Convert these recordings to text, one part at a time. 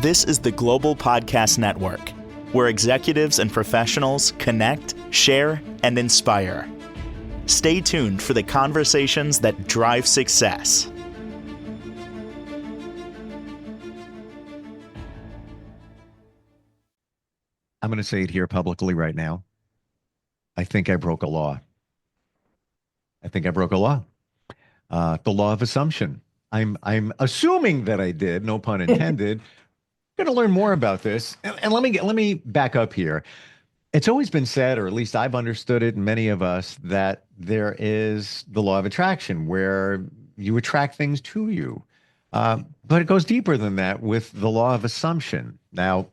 This is the Global Podcast Network, where executives and professionals connect, share, and inspire. Stay tuned for the conversations that drive success. I'm going to say it here publicly right now. I think I broke a law. The law of assumption. I'm assuming that I did, no pun intended. Going to learn more about this. And let me back up here. It's always been said, or at least I've understood it, and many of us, that there is the law of attraction where you attract things to you. But it goes deeper than that with the law of assumption. Now,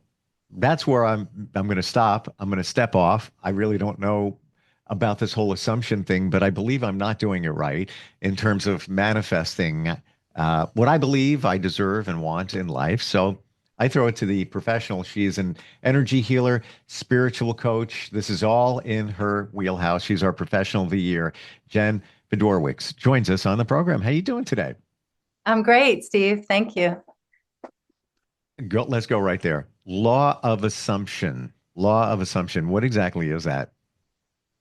that's where I'm going to stop. I'm going to step off. I really don't know about this whole assumption thing, but I believe I'm not doing it right in terms of manifesting what I believe I deserve and want in life. So I throw it to the professional. She is an energy healer, spiritual coach. This is all in her wheelhouse. She's our professional of the year. Jen Fedorowicz joins us on the program. How are you doing today? I'm great, Steve. Thank you. Let's go right there. Law of assumption. Law of assumption. What exactly is that?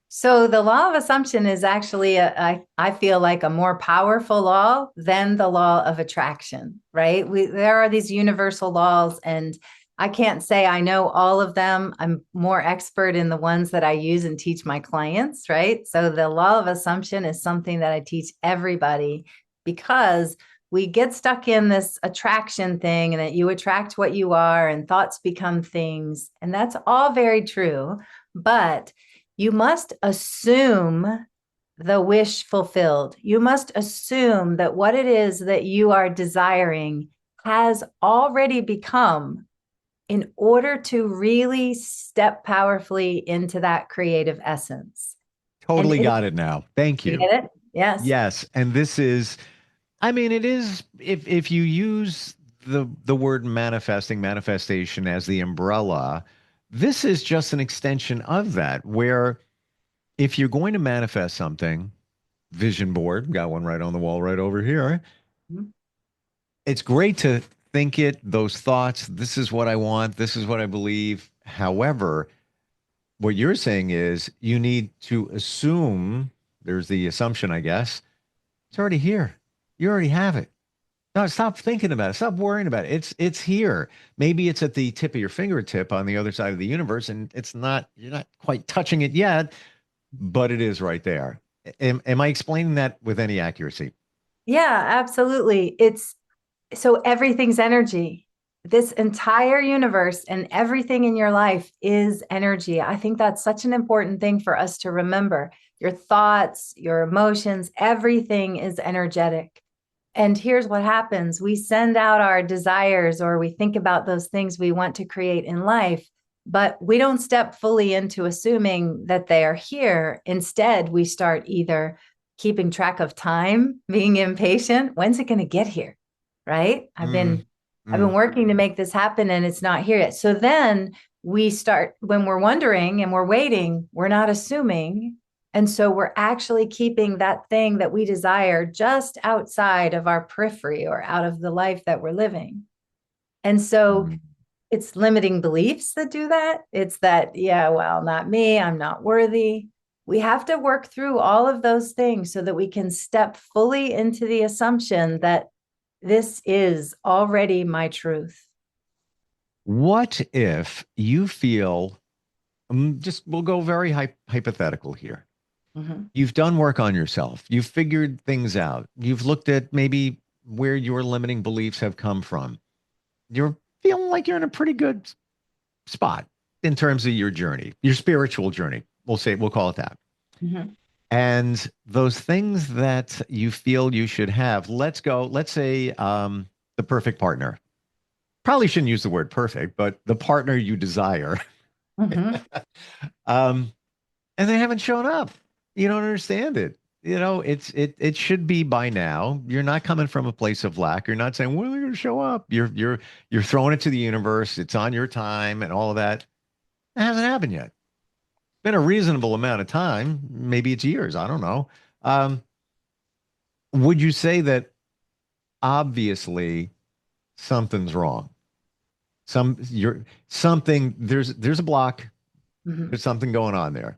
So the law of assumption is actually, I feel like, a more powerful law than the law of attraction, right? There are these universal laws, and I can't say I know all of them. I'm more expert in the ones that I use and teach my clients, right? So the law of assumption is something that I teach everybody, because we get stuck in this attraction thing, and that you attract what you are and thoughts become things. And that's all very true. But you must assume the wish fulfilled. You must assume that what it is that you are desiring has already become, in order to really step powerfully into that creative essence. Totally got it now. Thank you. You get it? Yes. Yes. And this is, I mean, it is, if you use the word manifestation as the umbrella, this is just an extension of that, where if you're going to manifest something, vision board, got one right on the wall right over here. Mm-hmm. It's great to think it, those thoughts, this is what I want, this is what I believe. However, what you're saying is you need to assume, there's the assumption, I guess, it's already here. You already have it. No, stop thinking about it. Stop worrying about it. It's here. Maybe it's at the tip of your fingertip on the other side of the universe, and you're not quite touching it yet, but it is right there. Am I explaining that with any accuracy? Yeah, absolutely. So everything's energy. This entire universe and everything in your life is energy. I think that's such an important thing for us to remember. Your thoughts, your emotions, everything is energetic. And here's what happens. We send out our desires, or we think about those things we want to create in life, but we don't step fully into assuming that they are here. Instead, we start either keeping track of time, being impatient. When's it going to get here? Right? I've been working to make this happen, and it's not here yet. So then we start, when we're wondering and we're waiting, we're not assuming. And so we're actually keeping that thing that we desire just outside of our periphery, or out of the life that we're living. And so it's limiting beliefs that do that. It's that, yeah, well, not me, I'm not worthy. We have to work through all of those things so that we can step fully into the assumption that this is already my truth. What if you feel, we'll go very hypothetical here. Mm-hmm. You've done work on yourself. You've figured things out. You've looked at maybe where your limiting beliefs have come from. You're feeling like you're in a pretty good spot in terms of your journey, your spiritual journey. We'll call it that. Mm-hmm. And those things that you feel you should have, let's say the perfect partner. Probably shouldn't use the word perfect, but the partner you desire. Mm-hmm. And they haven't shown up. You don't understand it. You know, it should be by now. You're not coming from a place of lack. You're not saying, when are they going to show up? You're throwing it to the universe. It's on your time and all of that. It hasn't happened yet. Been a reasonable amount of time. Maybe it's years. I don't know. Would you say that obviously something's wrong? There's a block. Mhm. There's something going on there.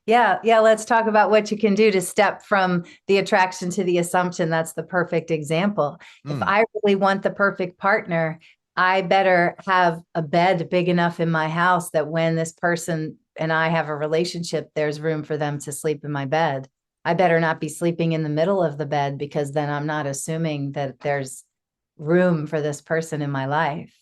Yeah. Yeah. Let's talk about what you can do to step from the attraction to the assumption. That's the perfect example. If I really want the perfect partner, I better have a bed big enough in my house that when this person and I have a relationship, there's room for them to sleep in my bed. I better not be sleeping in the middle of the bed, because then I'm not assuming that there's room for this person in my life.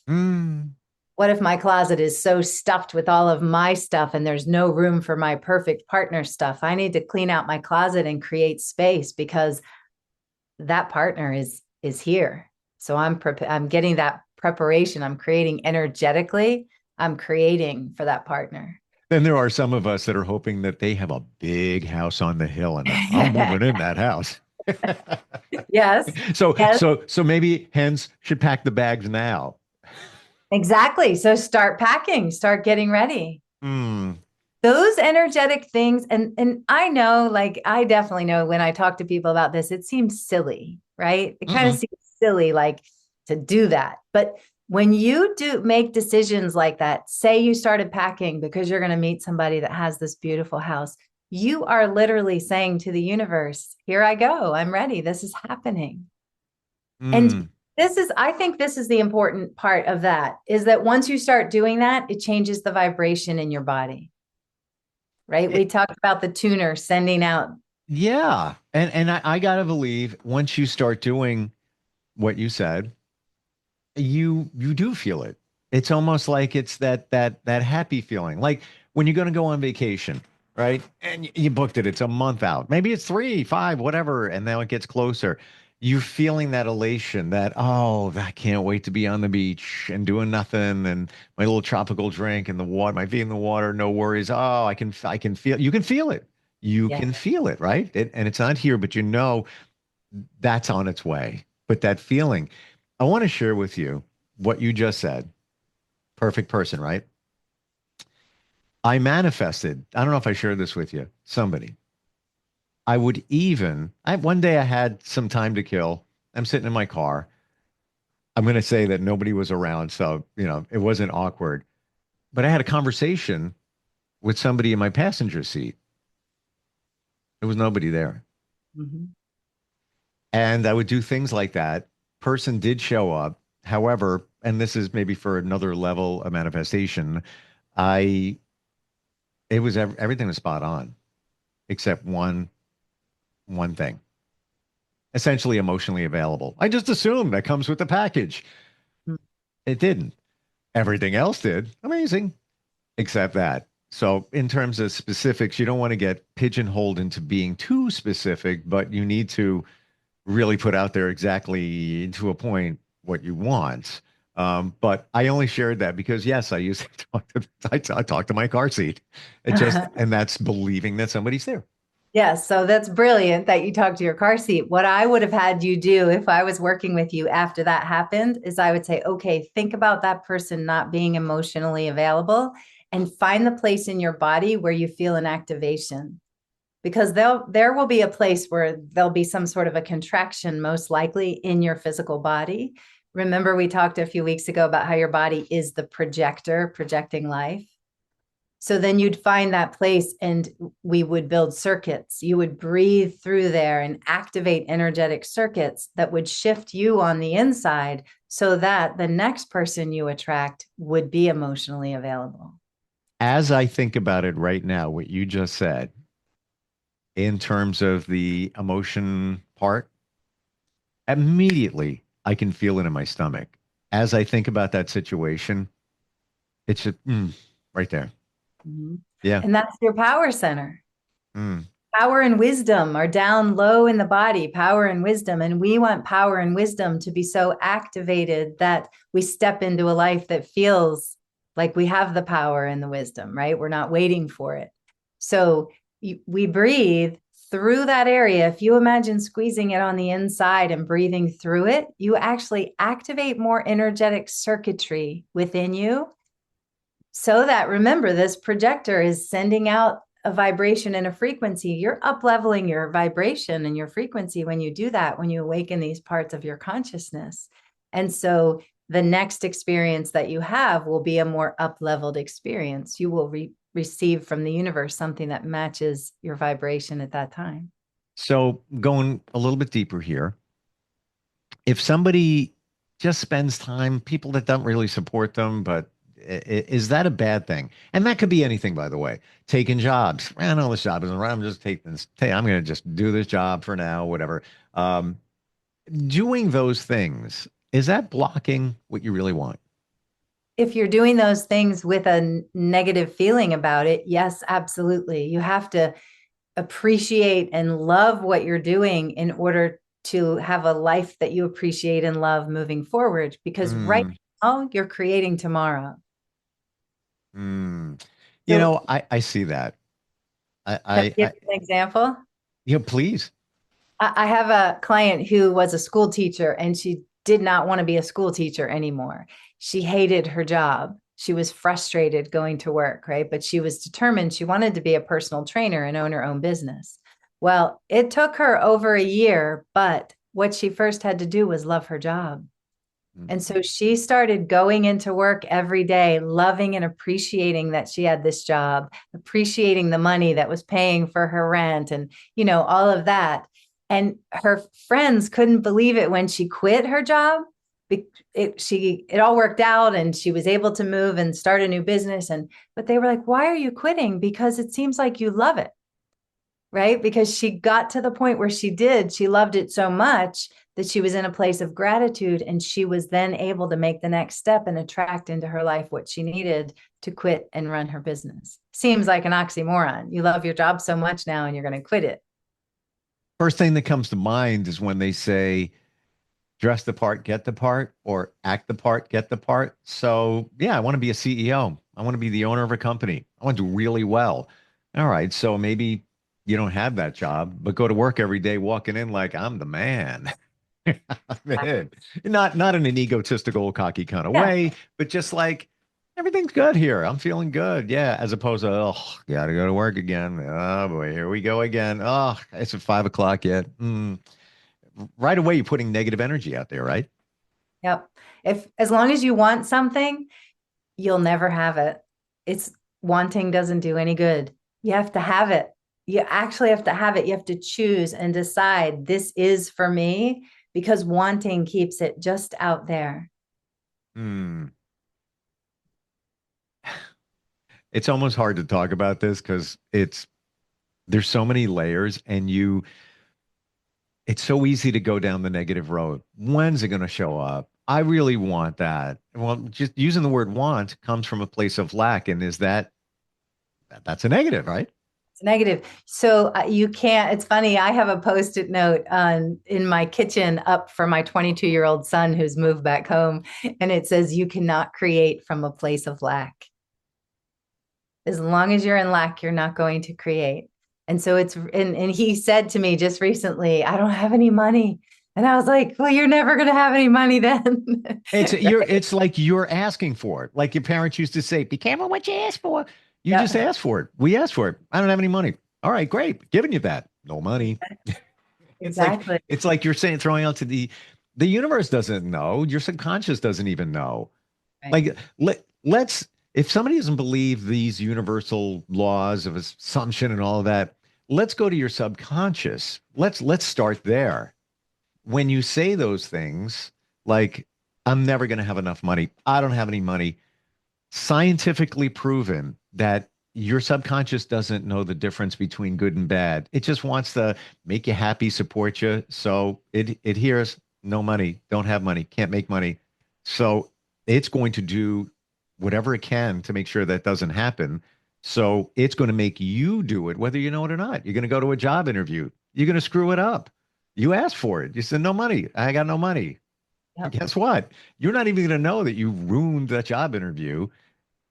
What if my closet is so stuffed with all of my stuff and there's no room for my perfect partner stuff? I need to clean out my closet and create space, because that partner is here. So I'm getting that preparation. I'm creating energetically. I'm creating for that partner. Then there are some of us that are hoping that they have a big house on the hill, and I'm moving in that house. Yes. So Yes. so maybe hens should pack the bags now. Exactly. So start packing, start getting ready. Those energetic things. And I know, like, I definitely know when I talk to people about this, it seems silly, right? It kind of seems silly, like, to do that. But when you do make decisions like that, say you started packing because you're going to meet somebody that has this beautiful house, you are literally saying to the universe, here I go. I'm ready. This is happening. And I think this is the important part of that, is that once you start doing that, it changes the vibration in your body, right? We talked about the tuner sending out. Yeah. And I gotta believe once you start doing what you said, you do feel it. It's almost like it's that happy feeling. Like when you're gonna go on vacation, right? And you booked it, it's a month out. Maybe it's 3, 5, whatever, and now it gets closer. You're feeling that elation, that, oh, I can't wait to be on the beach and doing nothing, and my little tropical drink and the water, my feet in the water, no worries. Oh, I can feel, you can feel it. You Yeah. can feel it, right? And it's not here, but you know that's on its way. But that feeling, I want to share with you what you just said. Perfect person, right? I manifested, I don't know if I shared this with you, somebody. One day I had some time to kill. I'm sitting in my car. I'm going to say that nobody was around, so, it wasn't awkward. But I had a conversation with somebody in my passenger seat. There was nobody there. Mhm. And I would do things like that. Person did show up. However, and this is maybe for another level of manifestation, I everything was spot on except one thing. Essentially emotionally available. I just assumed that comes with the package. It didn't. Everything else did. Amazing. Except that. So in terms of specifics, you don't want to get pigeonholed into being too specific, but you need to really put out there exactly to a point what you want. But I only shared that because yes, I used to I talk to my car seat. And that's believing that somebody's there. Yes. So that's brilliant that you talked to your car seat. What I would have had you do if I was working with you after that happened is I would say, okay, think about that person not being emotionally available and find the place in your body where you feel an activation. Because there will be a place where there'll be some sort of a contraction, most likely in your physical body. Remember, we talked a few weeks ago about how your body is the projector projecting life. So then you'd find that place and we would build circuits. You would breathe through there and activate energetic circuits that would shift you on the inside so that the next person you attract would be emotionally available. As I think about it right now, what you just said, in terms of the emotion part, immediately I can feel it in my stomach. As I think about that situation, it's just right there. Mm-hmm. Yeah. And that's your power center. Power and wisdom are down low in the body, power and wisdom. And we want power and wisdom to be so activated that we step into a life that feels like we have the power and the wisdom, right? We're not waiting for it. So we breathe through that area. If you imagine squeezing it on the inside and breathing through it, you actually activate more energetic circuitry within you. So that, remember, this projector is sending out a vibration and a frequency. You're up leveling your vibration and your frequency when you do that, when you awaken these parts of your consciousness. And so the next experience that you have will be a more up-leveled experience. You will receive from the universe something that matches your vibration at that time. So going a little bit deeper here, if somebody just spends time, people that don't really support them, but is that a bad thing? And that could be anything, by the way. Taking jobs. I know this job isn't right. I'm just taking this. Hey, I'm going to just do this job for now, whatever. Doing those things, is that blocking what you really want? If you're doing those things with a negative feeling about it, yes, absolutely. You have to appreciate and love what you're doing in order to have a life that you appreciate and love moving forward. Because right now you're creating tomorrow. You So, know, I see that. can I give you an example? Yeah, please. I have a client who was a school teacher and she did not want to be a school teacher anymore. She hated her job. She was frustrated going to work, right? But she was determined. She wanted to be a personal trainer and own her own business. Well, it took her over a year, but what she first had to do was love her job. And so she started going into work every day, loving and appreciating that she had this job, appreciating the money that was paying for her rent and, you know, all of that. And her friends couldn't believe it when she quit her job. It all worked out and she was able to move and start a new business. But they were like, why are you quitting? Because it seems like you love it, right? Because she got to the point where she loved it so much that she was in a place of gratitude, and she was then able to make the next step and attract into her life what she needed to quit and run her business. Seems like an oxymoron. You love your job so much now and you're going to quit it. First thing that comes to mind is when they say, dress the part, get the part, or act the part, get the part. So, yeah, I want to be a CEO. I want to be the owner of a company. I want to do really well. All right. So maybe you don't have that job, but go to work every day walking in like I'm the man. Man. Not in an egotistical, cocky kind of Yeah. way, but just like everything's good here. I'm feeling good. Yeah. As opposed to, oh, gotta go to work again. Oh boy, here we go again. Oh, it's at 5 o'clock yet. Right away, you're putting negative energy out there, right? Yep. As long as you want something, you'll never have it. It's wanting doesn't do any good. You have to have it. You actually have to have it. You have to choose and decide this is for me, because wanting keeps it just out there. It's almost hard to talk about this because there's so many layers and it's so easy to go down the negative road. When's it going to show up? I really want that. Well, just using the word want comes from a place of lack. And that's a negative, right? It's negative. So you can't, it's funny. I have a Post-it note in my kitchen up for my 22-year-old son who's moved back home. And it says, you cannot create from a place of lack. As long as you're in lack, you're not going to create. And so and he said to me just recently, I don't have any money. And I was like, well, you're never going to have any money then. It's like you're asking for it. Like your parents used to say, be careful what you ask for. You just ask for it. We asked for it. I don't have any money. All right, great. Giving you that. No money. Exactly. It's like you're saying, throwing out to the universe doesn't know. Your subconscious doesn't even know. Right. Like let's if somebody doesn't believe these universal laws of assumption and all of that, let's go to your subconscious. Let's start there. When you say those things, like, I'm never going to have enough money. I don't have any money. Scientifically proven that your subconscious doesn't know the difference between good and bad. It just wants to make you happy, support you. So it hears no money, don't have money, can't make money. So it's going to do whatever it can to make sure that doesn't happen. So it's going to make you do it, whether you know it or not. You're going to go to a job interview. You're going to screw it up. You asked for it. You said, no money. I got no money. Yep. Guess what? You're not even going to know that you ruined that job interview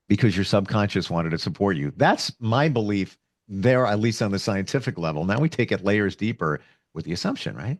because your subconscious wanted to support you. That's my belief there, at least on the scientific level. Now we take it layers deeper with the assumption, right?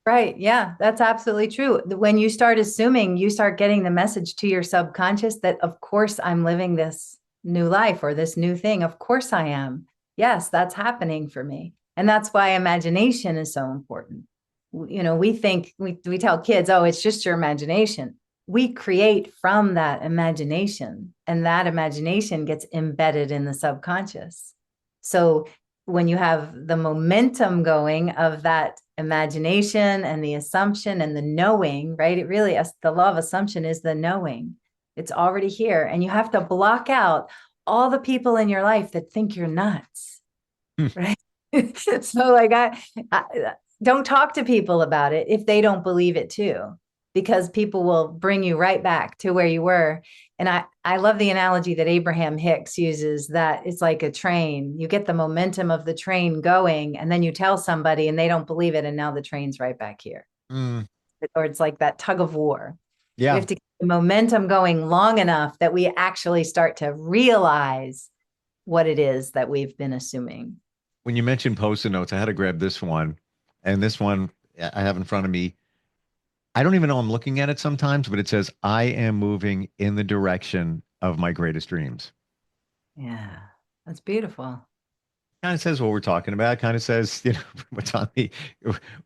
Right. Yeah, that's absolutely true. When you start assuming, you start getting the message to your subconscious that, of course, I'm living this new life or this new thing. Of course I am. Yes, that's happening for me. And that's why imagination is so important. You know, we think we tell kids, oh, it's just your imagination. we create from that imagination, and that imagination gets embedded in the subconscious. So when you have the momentum going of that imagination and the assumption and the knowing, right? It really, the law of assumption is the knowing. It's already here. And you have to block out all the people in your life that think you're nuts, right? So like I don't talk to people about it if they don't believe it too, because people will bring you right back to where you were. And I love the analogy that Abraham Hicks uses, that it's like a train. You get the momentum of the train going, and then you tell somebody and they don't believe it, and now the train's right back here. Or it's like that tug of war. Yeah. We have to keep the momentum going long enough that we actually start to realize what it is that we've been assuming. When you mentioned Post-it notes, I had to grab this one. And this one I have in front of me. I don't even know I'm looking at it sometimes, but it says, I am moving in the direction of my greatest dreams. Yeah, that's beautiful. Kind of says what we're talking about. Kind of says, what's on the,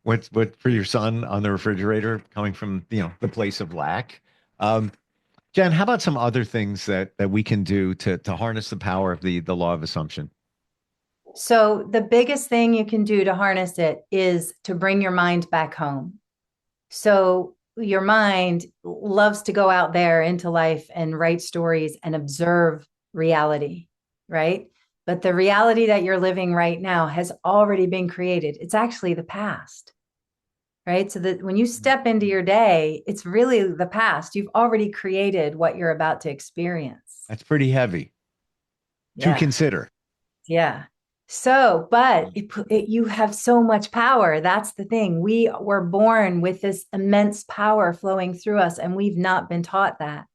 what for your son on the refrigerator coming from, the place of lack. Jen, how about some other things that we can do to harness the power of the law of assumption? So the biggest thing you can do to harness it is to bring your mind back home. So your mind loves to go out there into life and write stories and observe reality, right? But the reality that you're living right now has already been created. It's actually the past, right? So that when you step into your day, it's really the past. You've already created what you're about to experience. That's pretty heavy to consider. Yeah. So, but you have so much power. That's the thing. We were born with this immense power flowing through us, and we've not been taught that.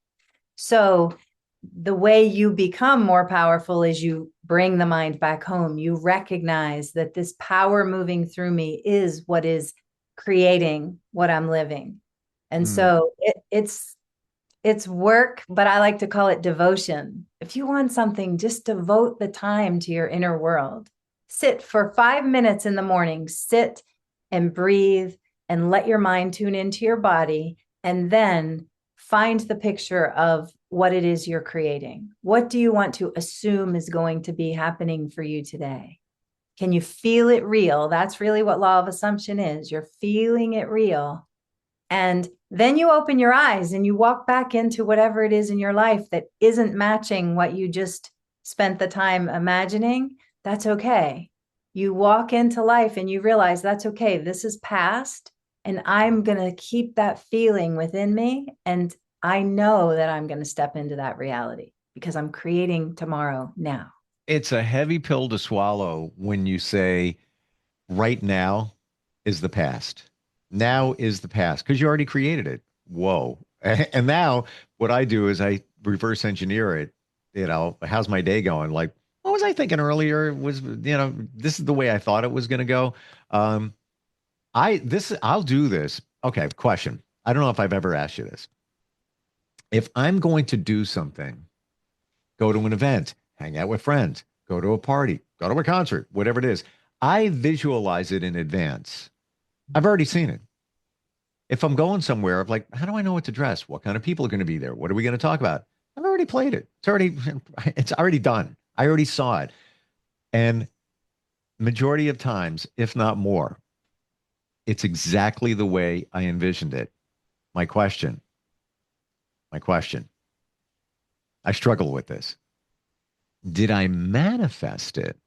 So the way you become more powerful is you bring the mind back home. You recognize that this power moving through me is what is creating what I'm living. And so it's work, but I like to call it devotion. If you want something, just devote the time to your inner world. Sit for 5 minutes in the morning, sit and breathe and let your mind tune into your body, and then find the picture of what it is you're creating. What do you want to assume is going to be happening for you today? Can you feel it real? That's really what law of assumption is. You're feeling it real. And then you open your eyes and you walk back into whatever it is in your life that isn't matching what you just spent the time imagining. That's okay. You walk into life and you realize that's okay. This is past, and I'm going to keep that feeling within me. And I know that I'm going to step into that reality because I'm creating tomorrow now. It's a heavy pill to swallow when you say right now is the past. Now is the past because you already created it. Whoa. And now what I do is I reverse engineer it. How's my day going? Like, what was I thinking earlier? This is the way I thought it was going to go. I'll do this. Okay. Question. I don't know if I've ever asked you this. If I'm going to do something, go to an event, hang out with friends, go to a party, go to a concert, whatever it is, I visualize it in advance. I've already seen it. If I'm going somewhere, I'm like, how do I know what to dress? What kind of people are going to be there? What are we going to talk about? I've already played it. It's already done. I already saw it. And majority of times, if not more, it's exactly the way I envisioned it. My question. I struggle with this. Did I manifest it,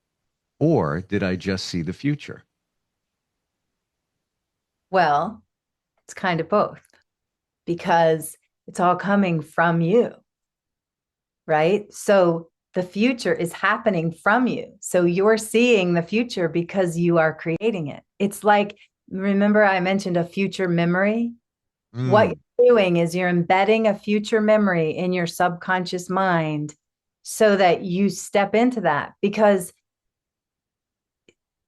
or did I just see the future? Well, it's kind of both, because it's all coming from you, right? So the future is happening from you. So you're seeing the future because you are creating it. It's like, remember I mentioned a future memory? What you're doing is you're embedding a future memory in your subconscious mind so that you step into that, because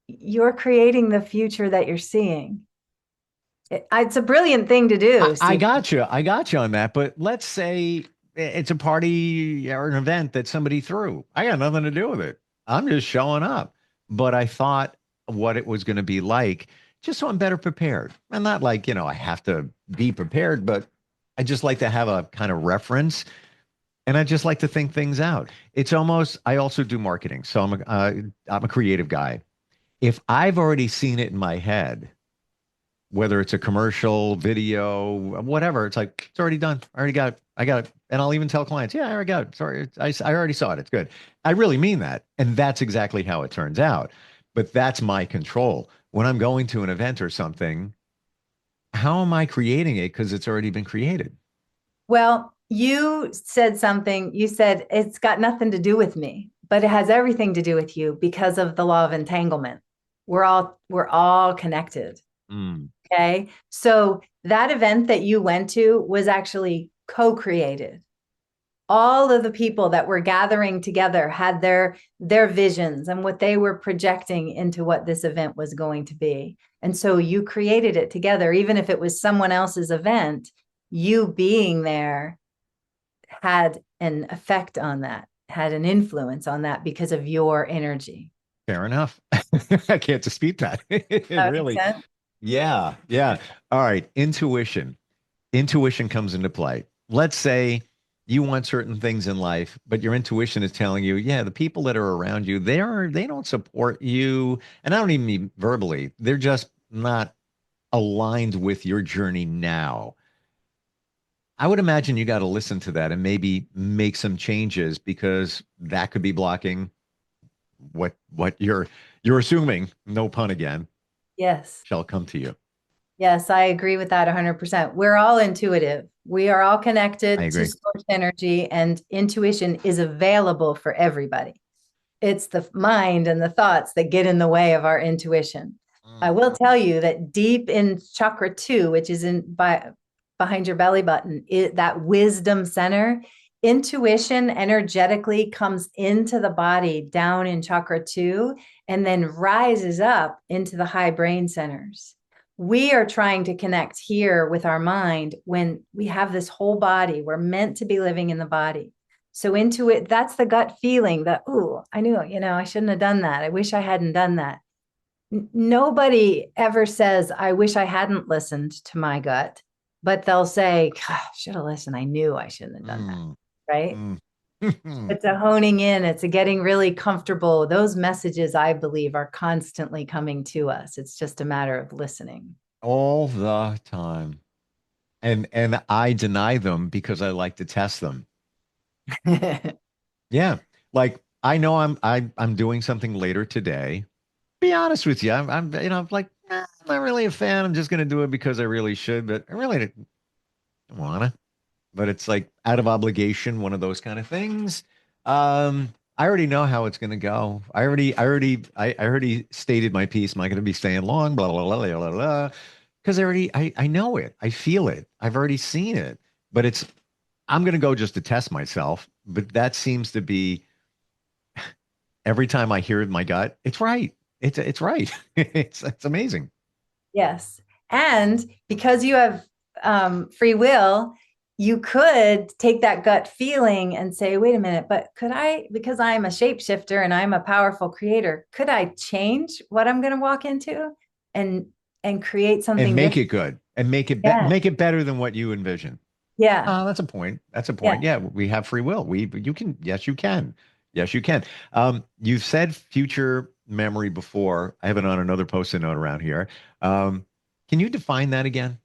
you're creating the future that you're seeing. It's a brilliant thing to do. I got you on that. But let's say it's a party or an event that somebody threw. I got nothing to do with it. I'm just showing up. But I thought what it was going to be like, just so I'm better prepared. And not like, I have to be prepared, but I just like to have a kind of reference. And I just like to think things out. It's almost, I also do marketing. So I'm a creative guy. If I've already seen it in my head, whether it's a commercial, video, whatever, it's like, it's already done. I already got it. I got it. And I'll even tell clients, yeah, I already got it. Sorry, I already saw it. It's good. I really mean that. And that's exactly how it turns out. But that's my control. When I'm going to an event or something, how am I creating it? Because it's already been created. Well, you said something, you said it's got nothing to do with me, but it has everything to do with you because of the law of entanglement. We're all connected. Mm. Okay. So that event that you went to was actually co-created. All of the people that were gathering together had their visions and what they were projecting into what this event was going to be. And so you created it together, even if it was someone else's event, you being there had an effect on that, had an influence on that because of your energy. Fair enough. I can't dispute that. It That makes really, sense? yeah, yeah. All right. Intuition. Intuition comes into play. Let's say you want certain things in life, but your intuition is telling you, yeah, the people that are around you, they don't support you. And I don't even mean verbally. They're just not aligned with your journey now. I would imagine you got to listen to that and maybe make some changes because that could be blocking what you're assuming, no pun again, Yes. shall come to you. Yes, I agree with that 100%. We're all intuitive. We are all I connected to agree. source energy, and intuition is available for everybody. It's the mind and the thoughts that get in the way of our intuition. I will tell you that deep in chakra 2, which is behind your belly button, that wisdom center, intuition energetically comes into the body down in chakra 2 and then rises up into the high brain centers. We are trying to connect here with our mind when we have this whole body. We're meant to be living in the body. So into it, that's the gut feeling that, oh, I knew, I shouldn't have done that. I wish I hadn't done that. Nobody ever says, I wish I hadn't listened to my gut, but they'll say, I should have listened. I knew I shouldn't have done that. Right. Mm. It's a honing in, it's a getting really comfortable. Those messages, I believe, are constantly coming to us. It's just a matter of listening. All the time. And I deny them because I like to test them. Yeah. Like I know I'm doing something later today. Be honest with you. I'm like, I'm not really a fan. I'm just gonna do it because I really should, but I really don't wanna. But it's like out of obligation, one of those kind of things. I already know how it's gonna go. I already stated my piece. Am I gonna be staying long? Blah blah blah blah blah blah. Because I know it. I feel it. I've already seen it. But I'm gonna go just to test myself. But that seems to be every time I hear my gut, it's right. It's right. It's amazing. Yes. And because you have free will, you could take that gut feeling and say, wait a minute, but could I, because I'm a shapeshifter and I'm a powerful creator, could I change what I'm going to walk into and create something And make different? it good and Yeah. make it better than what you envision. Yeah. That's a point. That's a Yeah. point. Yeah, we have free will. You can, yes, you can. Yes, you can. You've said future memory before. I have it on another post-it note around here. Can you define that again?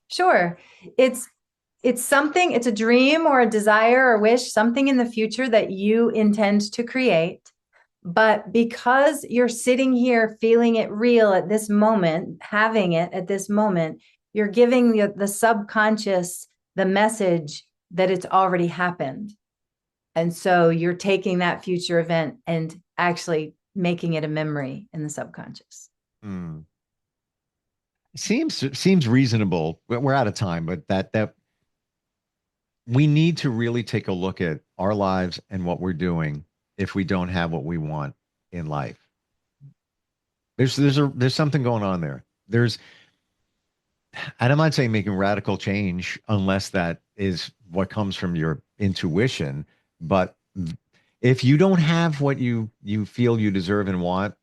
Sure. It's something, it's a dream or a desire or wish, something in the future that you intend to create. But because you're sitting here feeling it real at this moment, having it at this moment, you're giving the subconscious the message that it's already happened. And so you're taking that future event and actually making it a memory in the subconscious. Hmm. Seems reasonable. We're out of time, but that we need to really take a look at our lives and what we're doing if we don't have what we want in life. There's something going on there. And I'm not saying making radical change unless that is what comes from your intuition, but if you don't have what you feel you deserve and want,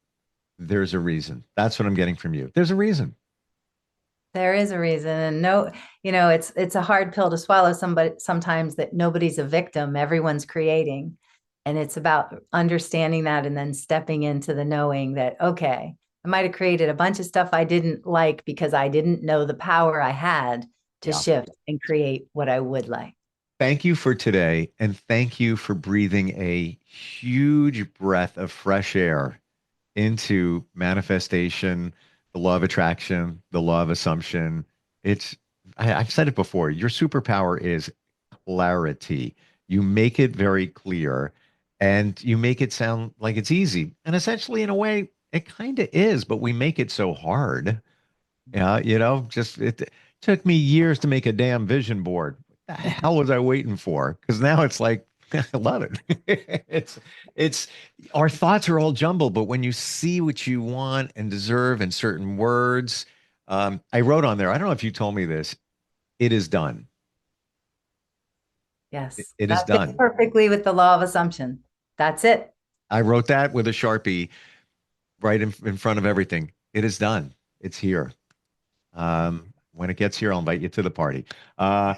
there's a reason. That's what I'm getting from you. There's a reason. There is a reason. And no, it's a hard pill to swallow sometimes that nobody's a victim, everyone's creating. And it's about understanding that and then stepping into the knowing that, okay, I might have created a bunch of stuff I didn't like because I didn't know the power I had to shift and create what I would like. Thank you for today. And thank you for breathing a huge breath of fresh air into manifestation, the law of attraction, the law of assumption. I've said it before, your superpower is clarity. You make it very clear and you make it sound like it's easy. And essentially, in a way, it kind of is, but we make it so hard. Yeah, just it took me years to make a damn vision board. What the hell was I waiting for? Because now it's like, I love it. It's our thoughts are all jumbled, but when you see what you want and deserve in certain words, I wrote on there, I don't know if you told me this, it is done. Yes. It that is done. fits perfectly with the law of assumption. That's it. I wrote that with a Sharpie right in front of everything. It is done. It's here. When it gets here, I'll invite you to the party. How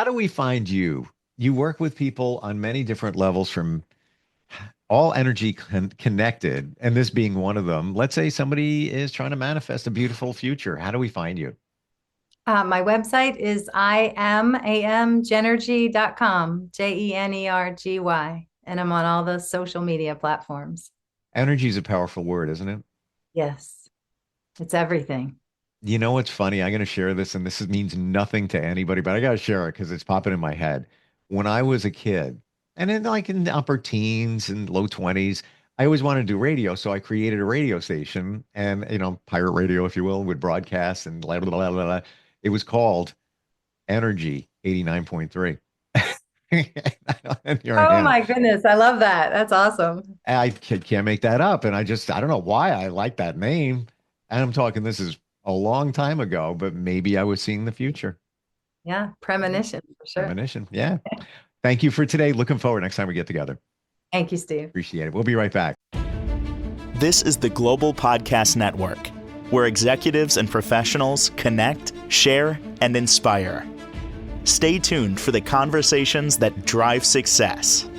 do we find you? You work with people on many different levels, from all energy connected, and this being one of them. Let's say somebody is trying to manifest a beautiful future. How do we find you? My website is jEnergy.com, JENERGY, and I'm on all the social media platforms. Energy is a powerful word, isn't it? Yes, it's everything. You know what's funny? I'm going to share this, and this means nothing to anybody, but I got to share it because it's popping in my head. When I was a kid, and in the upper teens and low 20s, I always wanted to do radio. So I created a radio station, and, pirate radio, if you will, would broadcast and blah, blah, blah, blah, blah. It was called Energy 89.3. Oh my goodness. I love that. That's awesome. I can't make that up. And I don't know why I like that name. And I'm talking, this is a long time ago, but maybe I was seeing the future. Yeah. Premonition for sure. Premonition. Yeah. Thank you for today. Looking forward next time we get together. Thank you, Steve. Appreciate it. We'll be right back. This is the Global Podcast Network, where executives and professionals connect, share, and inspire. Stay tuned for the conversations that drive success.